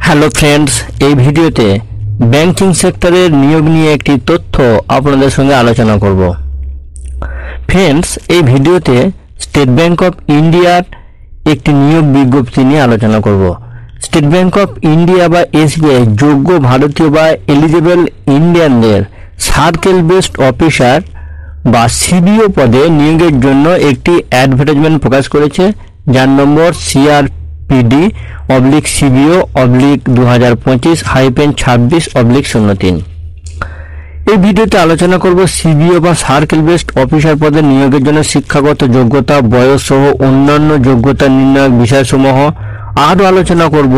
Hello friends, এই ভিডিওতে banking সেক্টরের নিয়োগ নিয়ে একটি তথ্য আপনাদের সঙ্গে আলোচনা করব। ফ্রেন্ডস, এই ভিডিওতে স্টেট ব্যাংক অফ ইন্ডিয়ার একটি নিয়োগ বিজ্ঞপ্তি নিয়ে আলোচনা করব। স্টেট ব্যাংক অফ ইন্ডিয়া বা এসবিআই যোগ্য ভারতীয় বা এলিজিবল ইন্ডিয়ানদের সার্কেল বেসড অফিসার বা সিবিও পদে নিয়োগের জন্য একটি অ্যাডভার্টাইজমেন্ট প্রকাশ করেছে, যার নম্বর CRPD/CBO/2025-26/03। এই ভিডিওতে আলোচনা করব সিবিও বা সার্কেল বেসড অফিসার পদে নিয়োগের জন্য শিক্ষাগত যোগ্যতা, বয়স সহ অন্যান্য যোগ্যতা নির্ণায়ক বিষয়সমূহ। আরও আলোচনা করব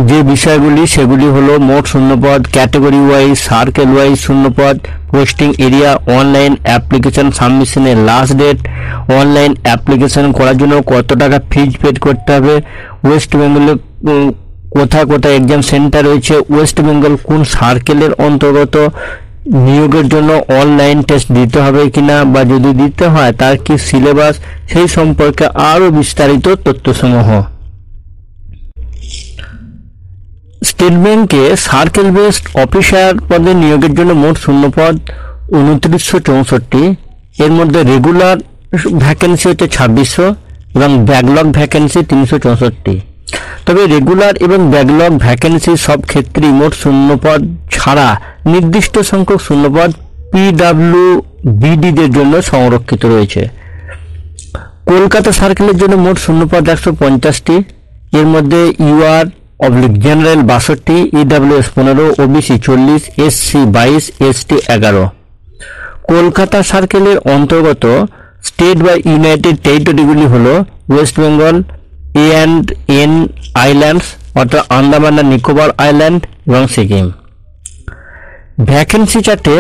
যে বিষয়গুলি, সেগুলি হলো মোট শূন্যপদ, ক্যাটাগরি ওয়াইজ, সার্কেল ওয়াইজ শূন্যপদ, পোস্টিং এরিয়া, অনলাইন অ্যাপ্লিকেশন সাবমিশনের লাস্ট ডেট, অনলাইন অ্যাপ্লিকেশন করার জন্য কত টাকা ফিজ পে করতে হবে, ওয়েস্ট বেঙ্গলে কোথায় কোথায় এক্সাম সেন্টার রয়েছে, ওয়েস্ট বেঙ্গল কোন সার্কেলের অন্তর্গত, নিয়োগের জন্য অনলাইন টেস্ট দিতে হবে কিনা বা যদি দিতে হয় তার কি সিলেবাস, সেই সম্পর্কে আরও বিস্তারিত তথ্যসমূহ। স্টেট ব্যাংকে সার্কেল বেসড অফিসার পদে নিয়োগের জন্য মোট শূন্যপদ 2964। এর মধ্যে রেগুলার ভ্যাকেন্সি হচ্ছে 2600 এবং ব্যাকলগ ভ্যাকেন্সি 364। তবে রেগুলার এবং ব্যাকলগ ভ্যাকেন্সি সব ক্ষেত্রেই মোট শূন্যপদ ছাড়া নির্দিষ্ট সংখ্যক শূন্যপদ পিডব্লিউবিডিদের জন্য সংরক্ষিত রয়েছে। কলকাতা সার্কেলের জন্য মোট শূন্যপদ 150টি। এর মধ্যে general 62, EWS 15, OBC 40, SC 22, ST 11। Kolkata সার্কেলের অন্তর্গত স্টেট বা ইউনাইটেড টেরিটরিগুলি হল ওয়েস্ট বেঙ্গল, A&N আইল্যান্ডস অর্থাৎ আন্দামান আর নিকোবর আইল্যান্ড এবং সিকিম। ভ্যাকেন্সি চার্টে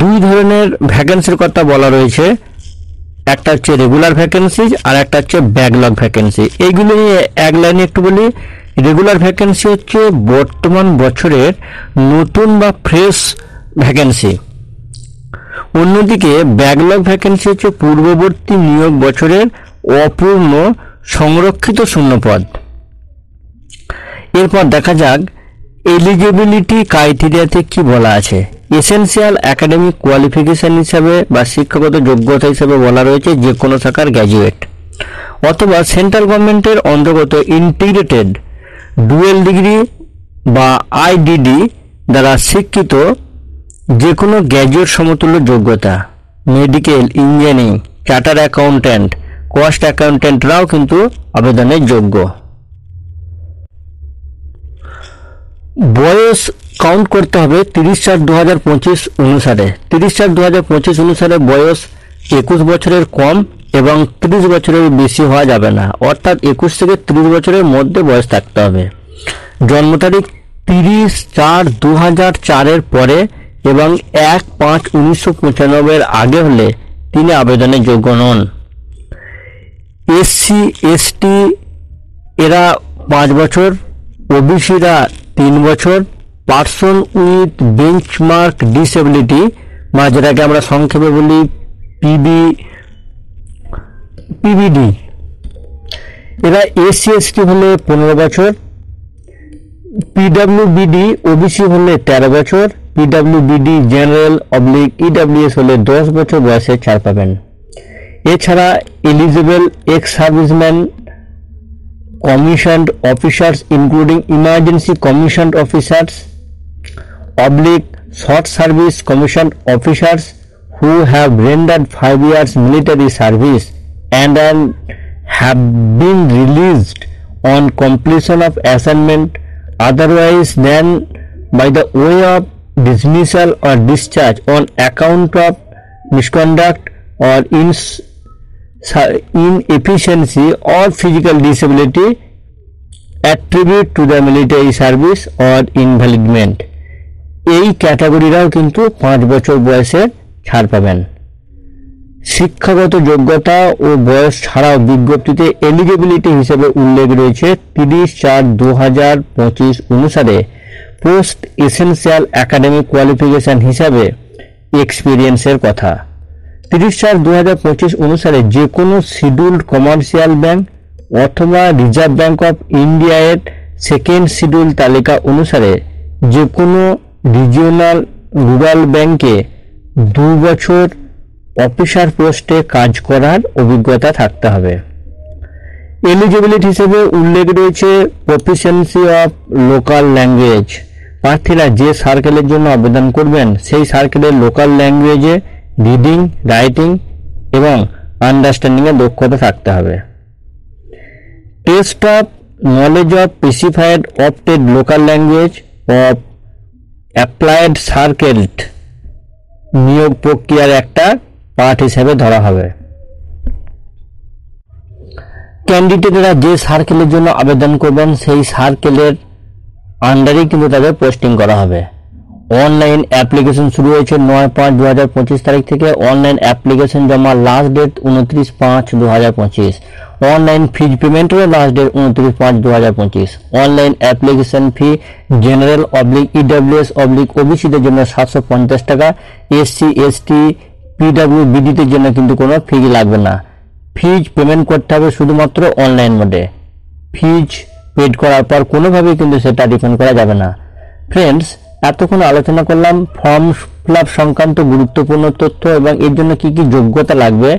দুই ধরনের ভ্যাকেন্সির কথা বলা রয়েছে, একটা হচ্ছে রেগুলার ভ্যাকেন্সি আর একটা হচ্ছে ব্যাকলগ ভ্যাকেন্সি। এইগুলো নিয়ে এক লাইনে একটু বলি। রেগুলার ভ্যাকেন্সি হচ্ছে বর্তমান বছরের নতুন বা ফ্রেশ ভ্যাকেন্সি। অন্যদিকে ব্যাকলগ ভ্যাকেন্সি হচ্ছে পূর্ববর্তী নিয়োগ বছরের অপূর্ণ সংরক্ষিত শূন্যপদ। এরপর দেখা যাক এলিজিবিলিটি ক্রাইটেরিয়াতে কি বলা আছে। এসেনশিয়াল একাডেমিক কোয়ালিফিকেশন হিসাবে বা শিক্ষাগত যোগ্যতা হিসাবে বলা রয়েছে যে কোনো শাখার গ্র্যাজুয়েট অথবা সেন্ট্রাল গভর্নমেন্টের অন্তর্গত ইন্টিগ্রেটেড ডুয়েল ডিগ্রি বা আইডিডি দ্বারা শিক্ষিত যে কোনো গ্র্যাজুয়েট সমতুল্য যোগ্যতা। Medical, engineering, charter accountant, cost অ্যাকাউন্ট্যান্টরাও কিন্তু আবেদনের যোগ্য। বয়স কাউন্ট করতে হবে 30/4/2025 অনুসারে। 30/4/2025 অনুসারে বয়স 21 বছরের কম এবং 30 বছরের বেশি হওয়া যাবে না, অর্থাৎ 21 থেকে 30 বছরের মধ্যে বয়স থাকতে হবে। জন্ম তারিখ 30/4/2004 পরে এবং 1/5/1995 আগে হলে তিনি আবেদনের যোগ্য নন। এসসি এসটি এরা 5 বছর, ওবিসিরা 3 বছর, পার্সন উইথ বেঞ্চমার্ক ডিসেবিলিটি বা যেটাকে আমরা সংক্ষেপে বলি পিবিডি, এরা এসসি এসটি হলে 15 বছর, পিডব্লিউবিডি ওবিসি হলে 13 বছর, পিডব্লিউবিডি জেনারেল ইডব্লিউএস হলে 10 বছর বয়সে ছাড় পাবেন। এছাড়া eligible ex serviceman commissioned officers including emergency commissioned officers / short service commissioned officers who have rendered 5 years military service and have been released on completion of assignment otherwise than by the way of dismissal or discharge on account of misconduct or inefficiency or physical disability attribute to the military service or invalidment। এই ক্যাটাগরিরাও কিন্তু 5 বছর বয়সে ছাড় পাবেন। শিক্ষাগত যোগ্যতা ও বয়স ছাড়াও বিজ্ঞপ্তিতে এলিজিবিলিটি হিসেবে উল্লেখ রয়েছে 30/4/2025 অনুসারে পোস্ট এসেনশিয়াল একাডেমিক কোয়ালিফিকেশন হিসাবে এক্সপিরিয়েন্সের কথা। 30/4/2025 অনুসারে যে কোনো শিডিউল্ড কমার্শিয়াল ব্যাংক অথবা রিজার্ভ ব্যাংক অফ ইন্ডিয়া এর সেকেন্ড শিডিউল তালিকা অনুসারে যে কোনো রিজিওনাল রুরাল ব্যাংকে 2 বছর অফিসার পোস্টে কাজ করার অভিজ্ঞতা থাকতে হবে। এলিজিবিলিটি হিসেবে উল্লেখ রয়েছে প্রফিসিয়েন্সি অফ লোকাল ল্যাঙ্গুয়েজ। প্রার্থীরা যে সার্কেলের জন্য আবেদন করবেন সেই সার্কেলের লোকাল ল্যাঙ্গুয়েজে রিডিং, রাইটিং এবং আন্ডারস্ট্যান্ডিংয়ে দক্ষতা থাকতে হবে। Test of knowledge of specified opted local language of applied circled নিয়োগ প্রক্রিয়ার একটা পার্ট হিসেবে ধরা হবে। ক্যান্ডিডেটরা যে সার্কেলের জন্য আবেদন করবেন সেই সার্কেলের আন্ডারেই কিন্তু তাদের পোস্টিং করা হবে। অনলাইন অ্যাপ্লিকেশন শুরু হয়েছে 9/5/2025 তারিখ থেকে। অনলাইন অ্যাপ্লিকেশন জমা লাস্ট ডেট 29/5/2025। অনলাইন ফিজ পেমেন্টেরও last date 29/5/2025। Online application fee general EWS/OBCদের জন্য 750 টাকা। SC ST PWBDদের জন্য কিন্তু কোনো ফি লাগবে না। ফিজ পেমেন্ট করতে হবে শুধুমাত্র অনলাইন মোডে। ফিজ পেড করার পর কোনোভাবেই কিন্তু সেটা রিফান্ড করা যাবে না। ফ্রেন্ডস, এতক্ষণ আলোচনা করলাম ফর্ম ফিল আপ সংক্রান্ত গুরুত্বপূর্ণ তথ্য এবং এর জন্য কি কি যোগ্যতা লাগবে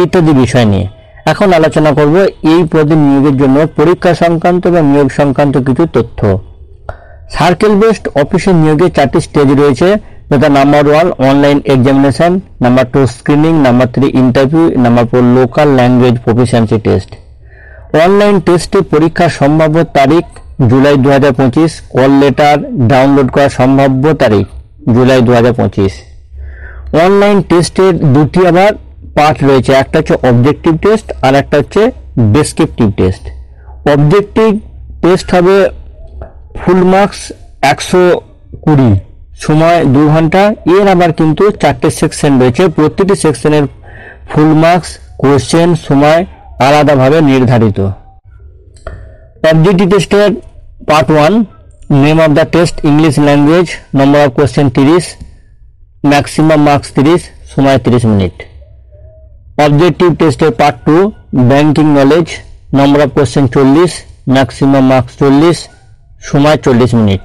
ইত্যাদি বিষয় নিয়ে। এখন আলোচনা করব এই পদে নিয়োগের জন্য পরীক্ষা সংক্রান্ত এবং নিয়োগ সংক্রান্ত কিছু তথ্য। সার্কেল বেসড অফিসের নিয়োগে 4টি স্টেজ রয়েছে, যেটা number 1 online examination, number 2 screening, number 3 interview, number 4 local language proficiency test. Online টেস্টে পরীক্ষার সম্ভাব্য তারিখ জুলাই 2025। কল লেটার ডাউনলোড করার সম্ভাব্য তারিখ জুলাই 2025। অনলাইন টেস্টের দুটি আবার পার্ট রয়েছে, একটা হচ্ছে অবজেক্টিভ টেস্ট আর একটা হচ্ছে ডেসক্রিপটিভ টেস্ট। অবজেক্টিভ টেস্ট হবে ফুল মার্কস 120, সময় 2 ঘন্টা। এর আবার কিন্তু 4টে সেকশন রয়েছে, প্রতিটি সেকশনের ফুল মার্কস, কোশ্চেন, সময় আলাদাভাবে নির্ধারিত। অবজেক্টিভ টেস্টের part 1 name of the test English language, number of question 30, maximum marks 30, সময় 30 মিনিট। অবজেক্টিভ টেস্টের part 2 banking knowledge, number of question 40, maximum marks 40, সময় 40 মিনিট।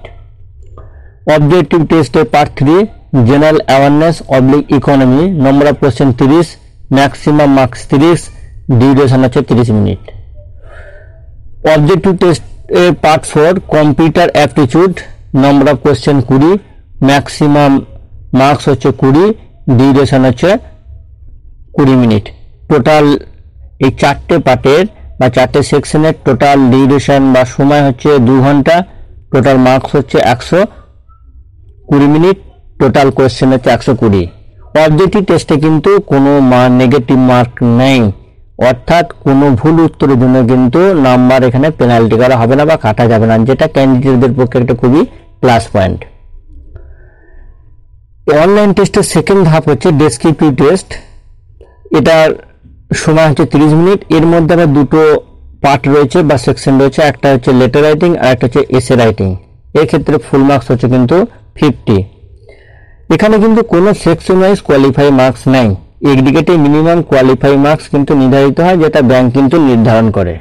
অবজেক্টিভ টেস্টের part 3 general awareness oblique economy, number of question 30, maximum marks 30, duration হচ্ছে 30 minute. Objective টেস্টের part 4 computer aptitude, number of question 20, maximum marks হচ্ছে 20, duration হচ্ছে 20 minute. Total এই 4টে পার্টের বা 4টে সেকশনের টোটাল ডিউরেশন বা সময় হচ্ছে 2 ঘন্টা, টোটাল মার্কস হচ্ছে 120 মিনিট, টোটাল কোশ্চেন হচ্ছে 120। অবজেক্টিভ টেস্টে কিন্তু কোনো নেগেটিভ মার্ক নেই, অর্থাৎ কোনো ভুল উত্তরের জন্য কিন্তু নাম্বার এখানে পেনাল্টি করা হবে না বা কাটা যাবে না, যেটা ক্যান্ডিডেটদের পক্ষে একটা খুবই প্লাস পয়েন্ট। অনলাইন টেস্টের সেকেন্ড ধাপ হচ্ছে ডেসক্রিপটিভ টেস্ট। এটার সময় হচ্ছে 30 মিনিট। এর মধ্যে আবার দুটো পার্ট রয়েছে বা সেকশন রয়েছে, একটা হচ্ছে লেটার রাইটিং আর একটা হচ্ছে এসে রাইটিং। এক্ষেত্রে ফুল মার্কস হচ্ছে কিন্তু 50। এখানে কিন্তু কোনো সেকশন ওয়াইজ কোয়ালিফাই মার্কস নেই, এগ্রিগেটে মিনিমাম কোয়ালিফাই মার্কস কিন্তু নির্ধারিত হয়, যেটা ব্যাংক কিন্তু নির্ধারণ করে।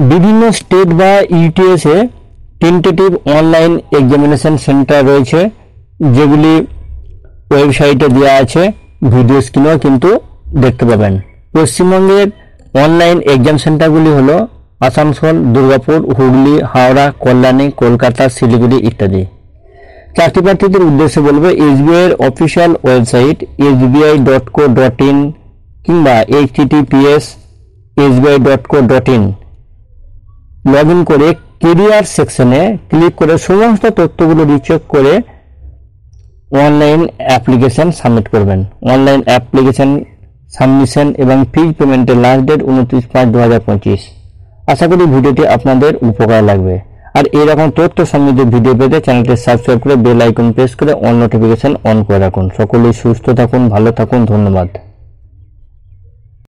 বিভিন্ন স্টেট বা ইউটিএসে টেন্টেটিভ অনলাইন এক্সামিনেশন সেন্টার রয়েছে, যেগুলি ওয়েবসাইটে দেওয়া আছে, ভিডিও স্ক্রিনেও কিন্তু দেখতে পাবেন। পশ্চিমবঙ্গের অনলাইন এক্সাম সেন্টারগুলি হলো আসানসোল, দুর্গাপুর, হুগলি, হাওড়া, কল্যাণী, কলকাতা, শিলিগুড়ি ইত্যাদি। চাকরি প্রার্থীদের উদ্দেশ্যে বলবো, SBI এর অফিসিয়াল ওয়েবসাইট sbi.co.in কিংবা https://sbi.co.in লগ ইন করে কেরিয়ার সেকশনে ক্লিক করে সমস্ত তথ্যগুলো রিচেক করে অনলাইন অ্যাপ্লিকেশন সাবমিট করবেন। অনলাইন অ্যাপ্লিকেশন সাবমিশন এবং ফিজ পেমেন্টের লাস্ট ডেট 29/5/2025। আশা করি ভিডিওটি আপনাদের উপকার লাগবে। আর এরকম তথ্য সমৃদ্ধ ভিডিও পেতে চ্যানেলটি সাবস্ক্রাইব করে বেল আইকন প্রেস করে অল নোটিফিকেশন অন করে রাখুন। সকলেই সুস্থ থাকুন, ভালো থাকুন, ধন্যবাদ।